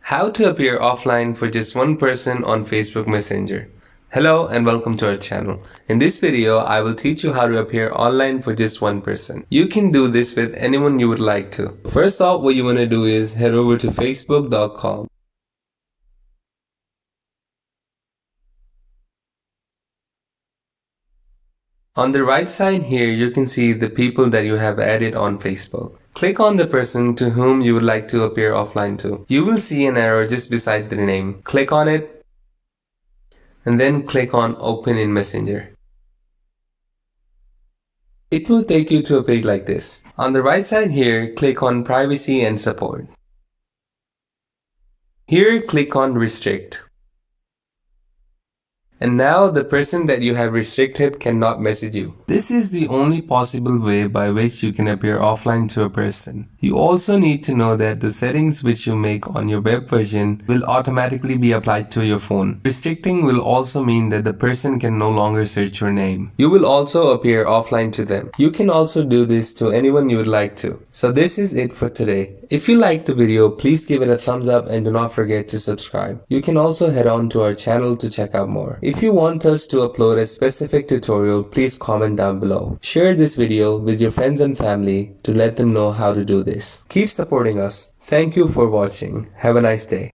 How to appear offline for just one person on Facebook Messenger. Hello and welcome to our channel. In this video, I will teach you how to appear online for just one person. You can do this with anyone you would like to. First off, what you want to do is head over to facebook.com. On the right side here, you can see the people that you have added on Facebook. Click on the person to whom you would like to appear offline to. You will see an arrow just beside the name. Click on it and then click on Open in Messenger. It will take you to a page like this. On the right side here, click on Privacy and Support. Here, click on Restrict. And now the person that you have restricted cannot message you. This is the only possible way by which you can appear offline to a person. You also need to know that the settings which you make on your web version will automatically be applied to your phone. Restricting will also mean that the person can no longer search your name. You will also appear offline to them. You can also do this to anyone you would like to. So this is it for today. If you liked the video, please give it a thumbs up and do not forget to subscribe. You can also head on to our channel to check out more. If you want us to upload a specific tutorial, please comment down below. Share this video with your friends and family to let them know how to do this. Keep supporting us. Thank you for watching. Have a nice day.